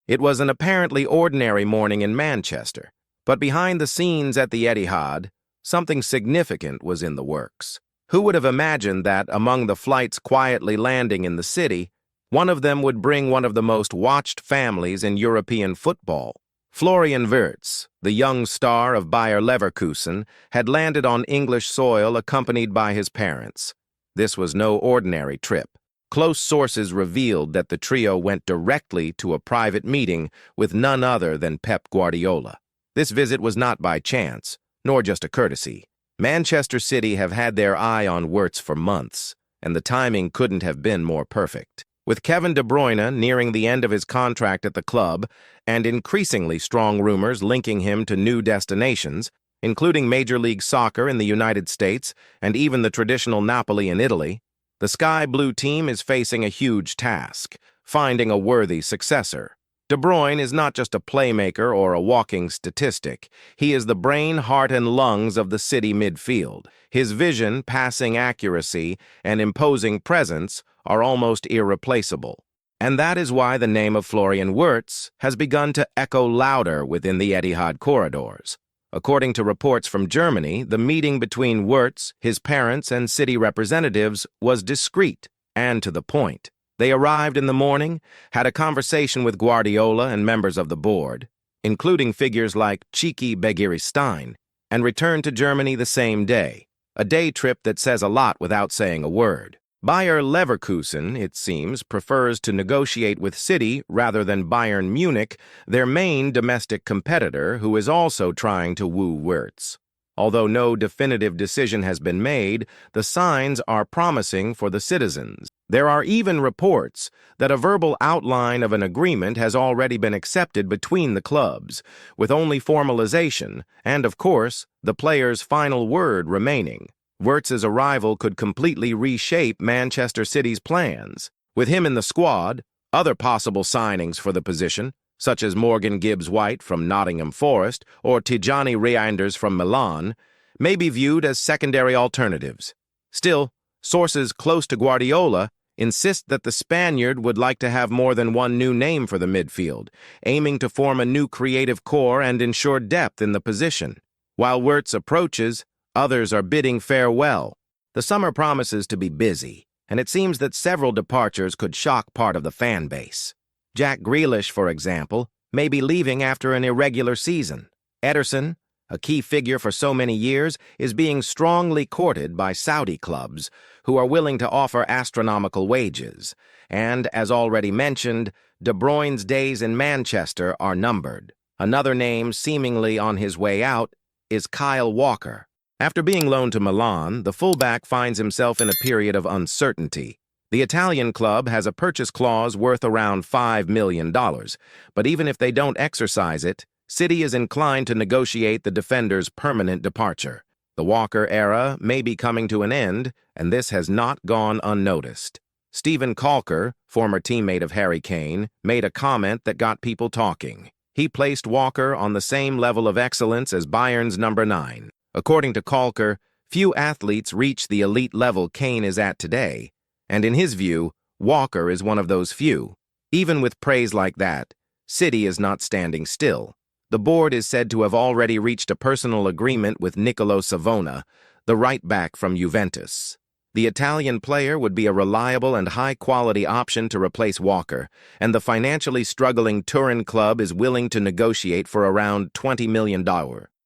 It was an apparently ordinary morning in Manchester, but behind the scenes at the Etihad, something significant was in the works. Who would have imagined that, among the flights quietly landing in the city, one of them would bring one of the most watched families in European football? Florian Wirtz, the young star of Bayer Leverkusen, had landed on English soil accompanied by his parents. This was no ordinary trip. Close sources revealed that the trio went directly to a private meeting with none other than Pep Guardiola. This visit was not by chance, nor just a courtesy. Manchester City have had their eye on Wirtz for months, and the timing couldn't have been more perfect. With Kevin De Bruyne nearing the end of his contract at the club and increasingly strong rumors linking him to new destinations, including Major League Soccer in the United States and even the traditional Napoli in Italy, the Sky Blue team is facing a huge task, finding a worthy successor. De Bruyne is not just a playmaker or a walking statistic. He is the brain, heart, and lungs of the City midfield. His vision, passing accuracy, and imposing presence are almost irreplaceable. And that is why the name of Florian Wirtz has begun to echo louder within the Etihad corridors. According to reports from Germany, the meeting between Wirtz, his parents, and City representatives was discreet and to the point. They arrived in the morning, had a conversation with Guardiola and members of the board, including figures like Chiki Begiristain, and returned to Germany the same day, a day trip that says a lot without saying a word. Bayer Leverkusen, it seems, prefers to negotiate with City rather than Bayern Munich, their main domestic competitor, who is also trying to woo Wirtz. Although no definitive decision has been made, the signs are promising for the citizens. There are even reports that a verbal outline of an agreement has already been accepted between the clubs, with only formalization and, of course, the players' final word remaining. Wirtz's arrival could completely reshape Manchester City's plans. With him in the squad, other possible signings for the position, such as Morgan Gibbs-White from Nottingham Forest or Tijani Reinders from Milan, may be viewed as secondary alternatives. Still, sources close to Guardiola insist that the Spaniard would like to have more than one new name for the midfield, aiming to form a new creative core and ensure depth in the position. While Wirtz approaches, others are bidding farewell. The summer promises to be busy, and it seems that several departures could shock part of the fan base. Jack Grealish, for example, may be leaving after an irregular season. Ederson, a key figure for so many years, is being strongly courted by Saudi clubs, who are willing to offer astronomical wages. And, as already mentioned, De Bruyne's days in Manchester are numbered. Another name seemingly on his way out is Kyle Walker. After being loaned to Milan, the fullback finds himself in a period of uncertainty. The Italian club has a purchase clause worth around $5 million, but even if they don't exercise it, City is inclined to negotiate the defender's permanent departure. The Walker era may be coming to an end, and this has not gone unnoticed. Stephen Calker, former teammate of Harry Kane, made a comment that got people talking. He placed Walker on the same level of excellence as Bayern's number 9. According to Calker, few athletes reach the elite level Kane is at today, and in his view, Walker is one of those few. Even with praise like that, City is not standing still. The board is said to have already reached a personal agreement with Nicolo Savona, the right-back from Juventus. The Italian player would be a reliable and high-quality option to replace Walker, and the financially struggling Turin club is willing to negotiate for around $20 million.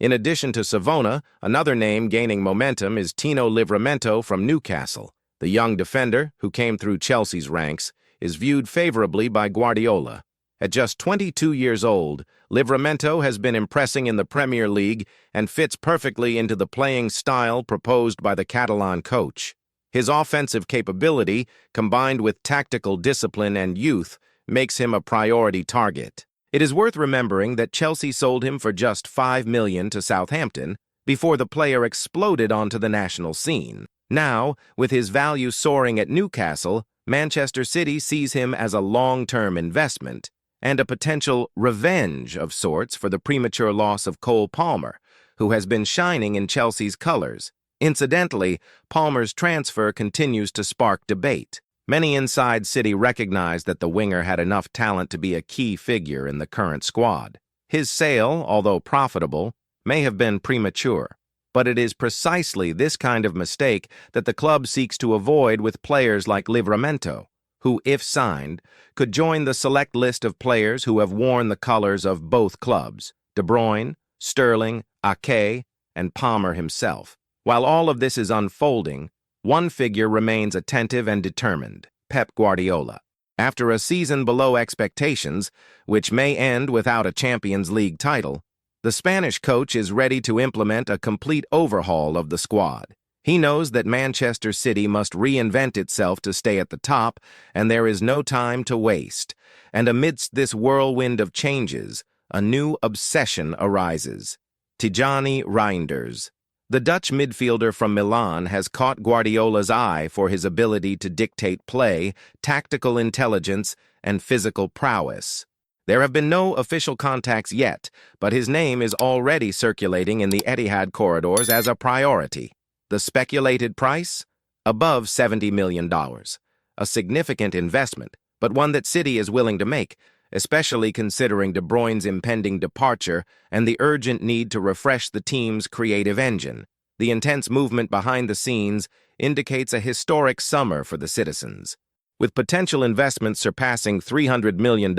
In addition to Savona, another name gaining momentum is Tino Livramento from Newcastle. The young defender, who came through Chelsea's ranks, is viewed favorably by Guardiola. At just 22 years old, Livramento has been impressing in the Premier League and fits perfectly into the playing style proposed by the Catalan coach. His offensive capability, combined with tactical discipline and youth, makes him a priority target. It is worth remembering that Chelsea sold him for just $5 million to Southampton before the player exploded onto the national scene. Now, with his value soaring at Newcastle, Manchester City sees him as a long-term investment and a potential revenge of sorts for the premature loss of Cole Palmer, who has been shining in Chelsea's colors. Incidentally, Palmer's transfer continues to spark debate. Many inside City recognized that the winger had enough talent to be a key figure in the current squad. His sale, although profitable, may have been premature, but it is precisely this kind of mistake that the club seeks to avoid with players like Livramento, who, if signed, could join the select list of players who have worn the colors of both clubs: De Bruyne, Sterling, Ake, and Palmer himself. While all of this is unfolding, one figure remains attentive and determined: Pep Guardiola. After a season below expectations, which may end without a Champions League title, the Spanish coach is ready to implement a complete overhaul of the squad. He knows that Manchester City must reinvent itself to stay at the top, and there is no time to waste. And amidst this whirlwind of changes, a new obsession arises: Tijani Reinders. The Dutch midfielder from Milan has caught Guardiola's eye for his ability to dictate play, tactical intelligence, and physical prowess. There have been no official contacts yet, but his name is already circulating in the Etihad corridors as a priority. The speculated price? Above $70 million. A significant investment, but one that City is willing to make, especially considering De Bruyne's impending departure and the urgent need to refresh the team's creative engine. The intense movement behind the scenes indicates a historic summer for the citizens. With potential investments surpassing $300 million,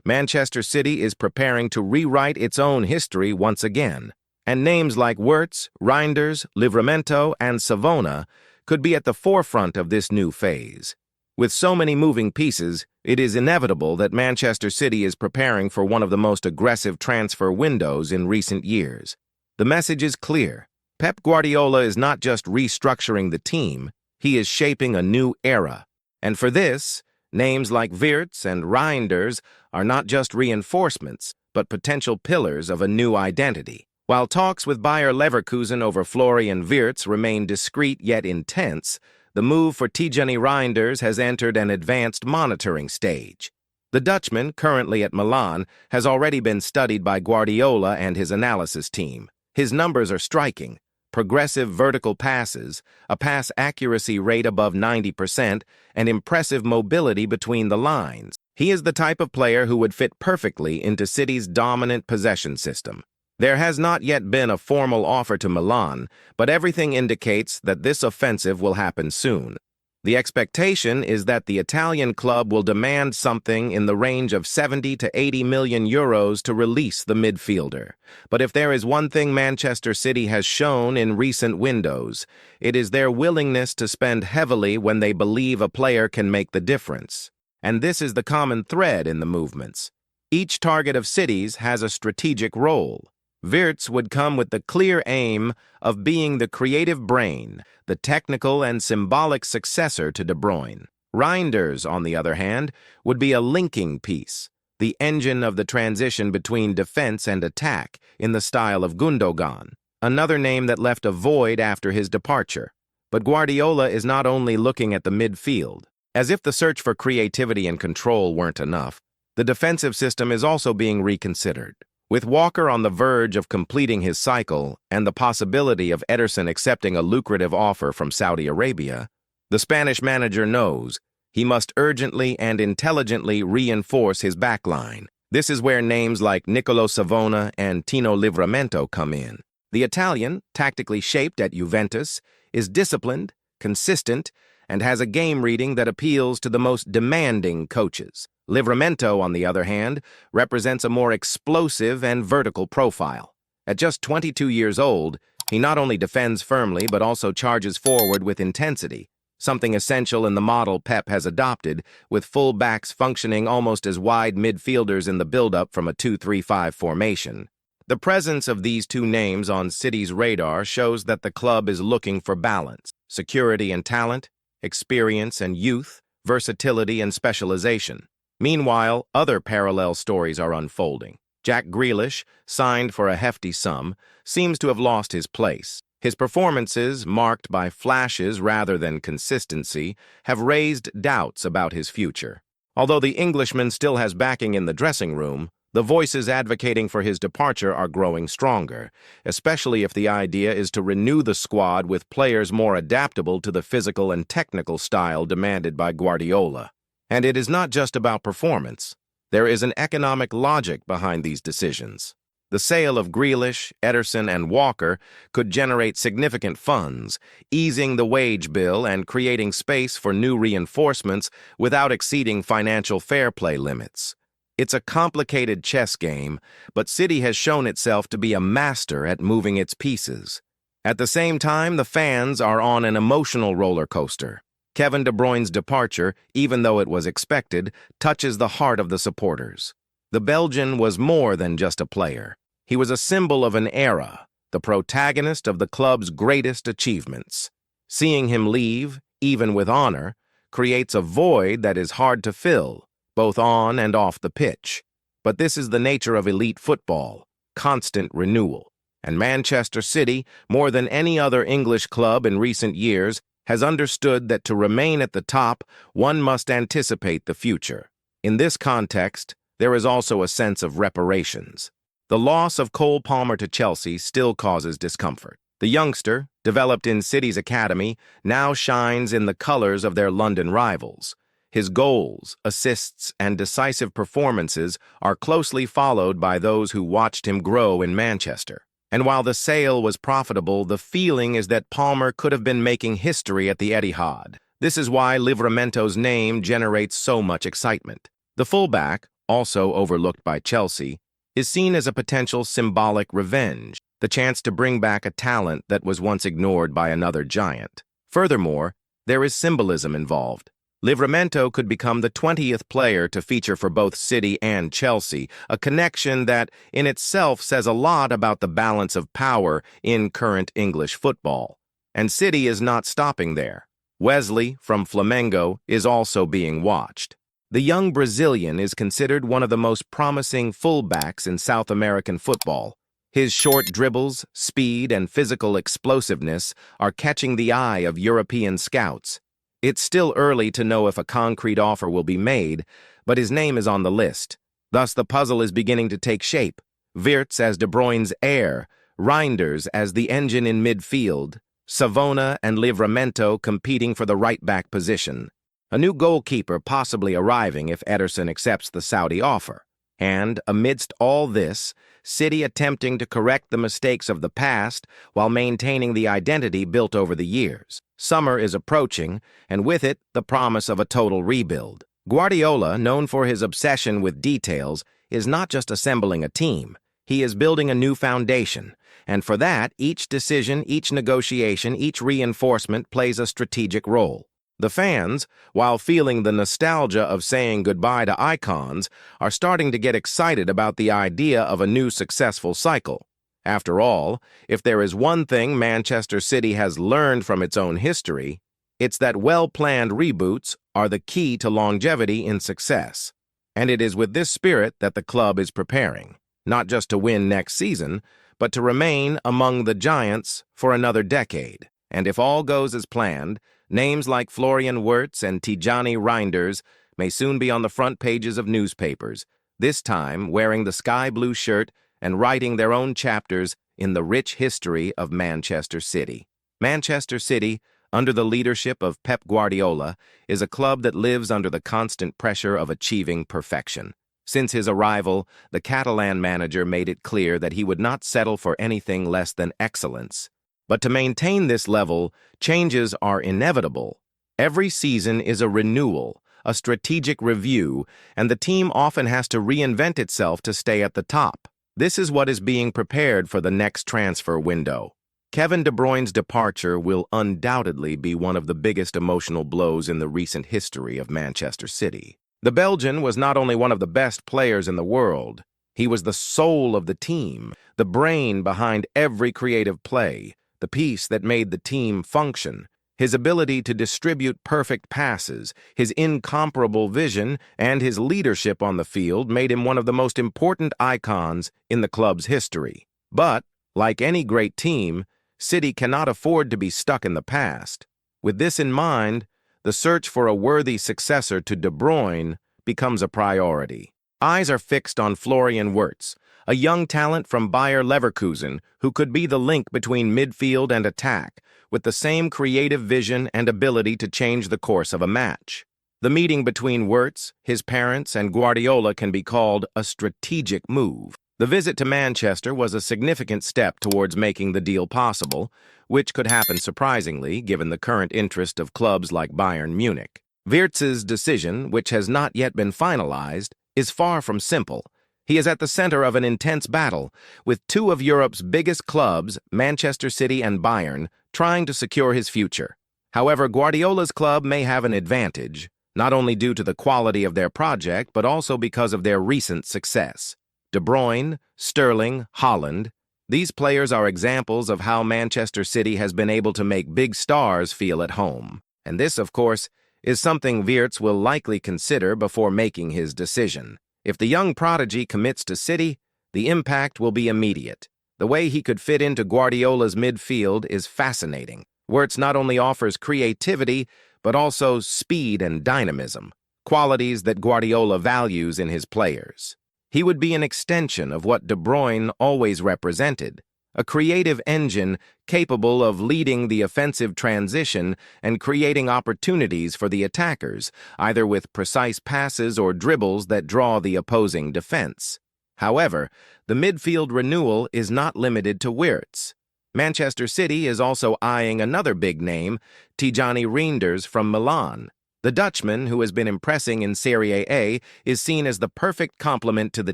Manchester City is preparing to rewrite its own history once again. And names like Wirtz, Reinders, Livramento, and Savona could be at the forefront of this new phase. With so many moving pieces, it is inevitable that Manchester City is preparing for one of the most aggressive transfer windows in recent years. The message is clear. Pep Guardiola is not just restructuring the team, he is shaping a new era. And for this, names like Wirtz and Reinders are not just reinforcements, but potential pillars of a new identity. While talks with Bayer Leverkusen over Florian Wirtz remain discreet yet intense, the move for Tijani Reinders has entered an advanced monitoring stage. The Dutchman, currently at Milan, has already been studied by Guardiola and his analysis team. His numbers are striking: progressive vertical passes, a pass accuracy rate above 90%, and impressive mobility between the lines. He is the type of player who would fit perfectly into City's dominant possession system. There has not yet been a formal offer to Milan, but everything indicates that this offensive will happen soon. The expectation is that the Italian club will demand something in the range of 70 to 80 million euros to release the midfielder. But if there is one thing Manchester City has shown in recent windows, it is their willingness to spend heavily when they believe a player can make the difference. And this is the common thread in the movements. Each target of City's has a strategic role. Wirtz would come with the clear aim of being the creative brain, the technical and symbolic successor to De Bruyne. Reinders, on the other hand, would be a linking piece, the engine of the transition between defense and attack in the style of Gundogan, another name that left a void after his departure. But Guardiola is not only looking at the midfield. As if the search for creativity and control weren't enough, the defensive system is also being reconsidered. With Walker on the verge of completing his cycle and the possibility of Ederson accepting a lucrative offer from Saudi Arabia, the Spanish manager knows he must urgently and intelligently reinforce his backline. This is where names like Nicolo Savona and Tino Livramento come in. The Italian, tactically shaped at Juventus, is disciplined, consistent, and has a game reading that appeals to the most demanding coaches. Livramento, on the other hand, represents a more explosive and vertical profile. At just 22 years old, he not only defends firmly but also charges forward with intensity, something essential in the model Pep has adopted, with full-backs functioning almost as wide midfielders in the build-up from a 2-3-5 formation. The presence of these two names on City's radar shows that the club is looking for balance: security and talent, experience and youth, versatility and specialization. Meanwhile, other parallel stories are unfolding. Jack Grealish, signed for a hefty sum, seems to have lost his place. His performances, marked by flashes rather than consistency, have raised doubts about his future. Although the Englishman still has backing in the dressing room, The voices advocating for his departure are growing stronger, especially if the idea is to renew the squad with players more adaptable to the physical and technical style demanded by Guardiola. And it is not just about performance. There is an economic logic behind these decisions. The sale of Grealish, Ederson, and Walker could generate significant funds, easing the wage bill and creating space for new reinforcements without exceeding financial fair play limits. It's a complicated chess game, but City has shown itself to be a master at moving its pieces. At the same time, the fans are on an emotional roller coaster. Kevin De Bruyne's departure, even though it was expected, touches the heart of the supporters. The Belgian was more than just a player. He was a symbol of an era, the protagonist of the club's greatest achievements. Seeing him leave, even with honor, creates a void that is hard to fill, both on and off the pitch. But this is the nature of elite football, constant renewal. And Manchester City, more than any other English club in recent years, has understood that to remain at the top, one must anticipate the future. In this context, there is also a sense of reparations. The loss of Cole Palmer to Chelsea still causes discomfort. The youngster, developed in City's academy, now shines in the colors of their London rivals. His goals, assists, and decisive performances are closely followed by those who watched him grow in Manchester. And while the sale was profitable, the feeling is that Palmer could have been making history at the Etihad. This is why Livramento's name generates so much excitement. The fullback, also overlooked by Chelsea, is seen as a potential symbolic revenge, the chance to bring back a talent that was once ignored by another giant. Furthermore, there is symbolism involved. Livramento could become the 20th player to feature for both City and Chelsea, a connection that in itself says a lot about the balance of power in current English football. And City is not stopping there. Wesley, from Flamengo, is also being watched. The young Brazilian is considered one of the most promising fullbacks in South American football. His short dribbles, speed, and physical explosiveness are catching the eye of European scouts. It's still early to know if a concrete offer will be made, but his name is on the list. Thus, the puzzle is beginning to take shape. Wirtz as De Bruyne's heir, Reinders as the engine in midfield, Savona and Livramento competing for the right-back position. A new goalkeeper possibly arriving if Ederson accepts the Saudi offer. And, amidst all this, City attempting to correct the mistakes of the past while maintaining the identity built over the years. Summer is approaching, and with it, the promise of a total rebuild. Guardiola, known for his obsession with details, is not just assembling a team. He is building a new foundation, and for that, each decision, each negotiation, each reinforcement plays a strategic role. The fans, while feeling the nostalgia of saying goodbye to icons, are starting to get excited about the idea of a new successful cycle. After all, if there is one thing Manchester City has learned from its own history, it's that well-planned reboots are the key to longevity in success. And it is with this spirit that the club is preparing, not just to win next season, but to remain among the giants for another decade. And if all goes as planned, names like Florian Wirtz and Tijani Reinders may soon be on the front pages of newspapers, this time wearing the sky blue shirt and writing their own chapters in the rich history of Manchester City. Manchester City, under the leadership of Pep Guardiola, is a club that lives under the constant pressure of achieving perfection. Since his arrival, the Catalan manager made it clear that he would not settle for anything less than excellence. But to maintain this level, changes are inevitable. Every season is a renewal, a strategic review, and the team often has to reinvent itself to stay at the top. This is what is being prepared for the next transfer window. Kevin De Bruyne's departure will undoubtedly be one of the biggest emotional blows in the recent history of Manchester City. The Belgian was not only one of the best players in the world, he was the soul of the team, the brain behind every creative play, the piece that made the team function. His ability to distribute perfect passes, his incomparable vision, and his leadership on the field made him one of the most important icons in the club's history. But, like any great team, City cannot afford to be stuck in the past. With this in mind, the search for a worthy successor to De Bruyne becomes a priority. Eyes are fixed on Florian Wirtz, a young talent from Bayer Leverkusen who could be the link between midfield and attack, with the same creative vision and ability to change the course of a match. The meeting between Wirtz, his parents, and Guardiola can be called a strategic move. The visit to Manchester was a significant step towards making the deal possible, which could happen surprisingly given the current interest of clubs like Bayern Munich. Wirtz's decision, which has not yet been finalized, is far from simple. He is at the center of an intense battle, with two of Europe's biggest clubs, Manchester City and Bayern, trying to secure his future. However, Guardiola's club may have an advantage, not only due to the quality of their project, but also because of their recent success. De Bruyne, Sterling, Haaland, these players are examples of how Manchester City has been able to make big stars feel at home. And this, of course, is something Wirtz will likely consider before making his decision. If the young prodigy commits to City, the impact will be immediate. The way he could fit into Guardiola's midfield is fascinating. Wirtz not only offers creativity, but also speed and dynamism, qualities that Guardiola values in his players. He would be an extension of what De Bruyne always represented, a creative engine capable of leading the offensive transition and creating opportunities for the attackers, either with precise passes or dribbles that draw the opposing defense. However, the midfield renewal is not limited to Wirtz. Manchester City is also eyeing another big name, Tijani Reinders from Milan. The Dutchman, who has been impressing in Serie A, is seen as the perfect complement to the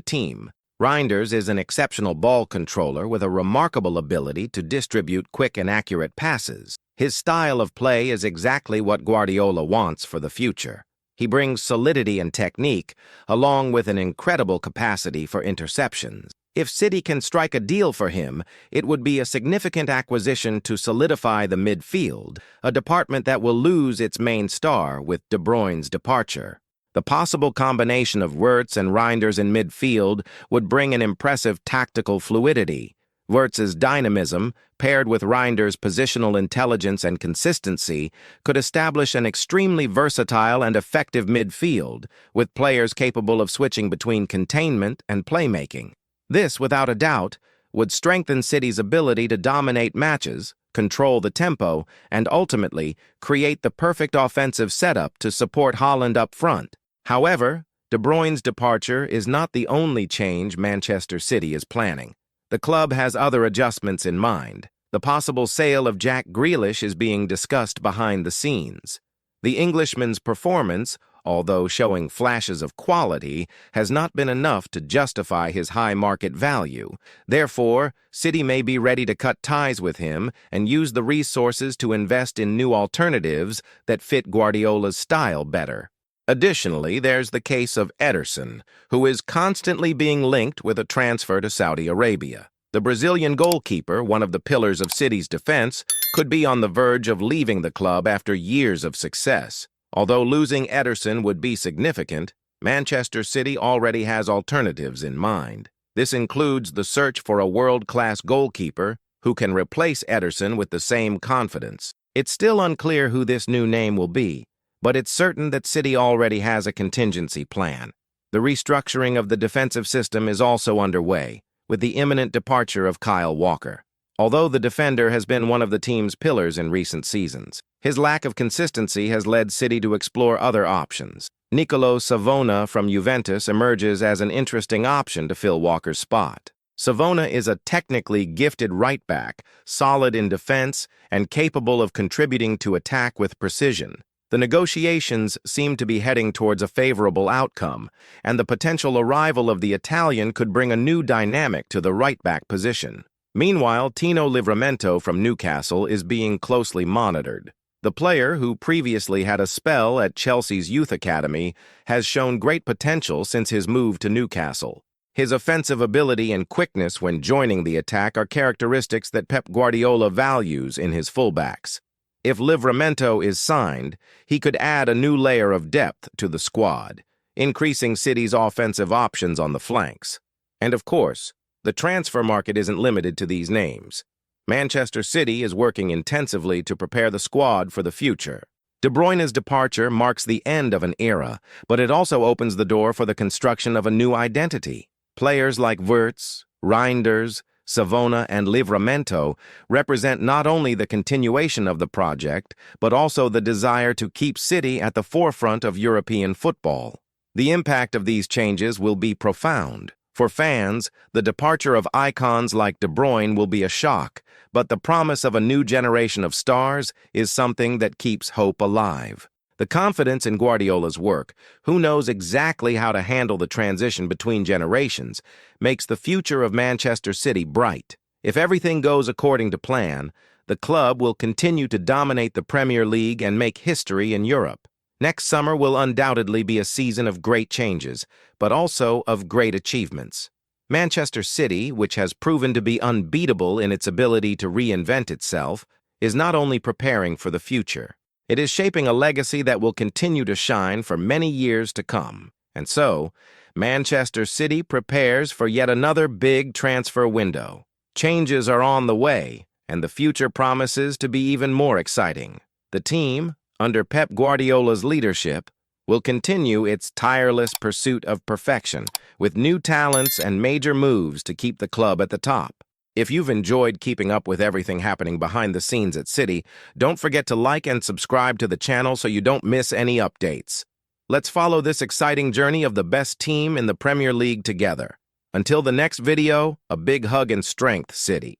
team. Reinders is an exceptional ball controller with a remarkable ability to distribute quick and accurate passes. His style of play is exactly what Guardiola wants for the future. He brings solidity and technique, along with an incredible capacity for interceptions. If City can strike a deal for him, it would be a significant acquisition to solidify the midfield, a department that will lose its main star with De Bruyne's departure. The possible combination of Wirtz and Reinders in midfield would bring an impressive tactical fluidity. Wirtz's dynamism, paired with Reinders' positional intelligence and consistency, could establish an extremely versatile and effective midfield, with players capable of switching between containment and playmaking. This, without a doubt, would strengthen City's ability to dominate matches, control the tempo, and ultimately create the perfect offensive setup to support Haaland up front. However, De Bruyne's departure is not the only change Manchester City is planning. The club has other adjustments in mind. The possible sale of Jack Grealish is being discussed behind the scenes. The Englishman's performance, although showing flashes of quality, has not been enough to justify his high market value. Therefore, City may be ready to cut ties with him and use the resources to invest in new alternatives that fit Guardiola's style better. Additionally, there's the case of Ederson, who is constantly being linked with a transfer to Saudi Arabia. The Brazilian goalkeeper, one of the pillars of City's defense, could be on the verge of leaving the club after years of success. Although losing Ederson would be significant, Manchester City already has alternatives in mind. This includes the search for a world-class goalkeeper who can replace Ederson with the same confidence. It's still unclear who this new name will be, but it's certain that City already has a contingency plan. The restructuring of the defensive system is also underway, with the imminent departure of Kyle Walker. Although the defender has been one of the team's pillars in recent seasons, his lack of consistency has led City to explore other options. Nicolo Savona from Juventus emerges as an interesting option to fill Walker's spot. Savona is a technically gifted right-back, solid in defense, and capable of contributing to attack with precision. The negotiations seem to be heading towards a favorable outcome, and the potential arrival of the Italian could bring a new dynamic to the right-back position. Meanwhile, Tino Livramento from Newcastle is being closely monitored. The player, who previously had a spell at Chelsea's youth academy, has shown great potential since his move to Newcastle. His offensive ability and quickness when joining the attack are characteristics that Pep Guardiola values in his fullbacks. If Livramento is signed, he could add a new layer of depth to the squad, increasing City's offensive options on the flanks. And of course, the transfer market isn't limited to these names. Manchester City is working intensively to prepare the squad for the future. De Bruyne's departure marks the end of an era, but it also opens the door for the construction of a new identity. Players like Wirtz, Reinders, Savona, and Livramento represent not only the continuation of the project, but also the desire to keep City at the forefront of European football. The impact of these changes will be profound. For fans, the departure of icons like De Bruyne will be a shock, but the promise of a new generation of stars is something that keeps hope alive. The confidence in Guardiola's work, who knows exactly how to handle the transition between generations, makes the future of Manchester City bright. If everything goes according to plan, the club will continue to dominate the Premier League and make history in Europe. Next summer will undoubtedly be a season of great changes, but also of great achievements. Manchester City, which has proven to be unbeatable in its ability to reinvent itself, is not only preparing for the future. It is shaping a legacy that will continue to shine for many years to come. And so, Manchester City prepares for yet another big transfer window. Changes are on the way, and the future promises to be even more exciting. The team, under Pep Guardiola's leadership, will continue its tireless pursuit of perfection, with new talents and major moves to keep the club at the top. If you've enjoyed keeping up with everything happening behind the scenes at City, don't forget to like and subscribe to the channel so you don't miss any updates. Let's follow this exciting journey of the best team in the Premier League together. Until the next video, a big hug and strength, City.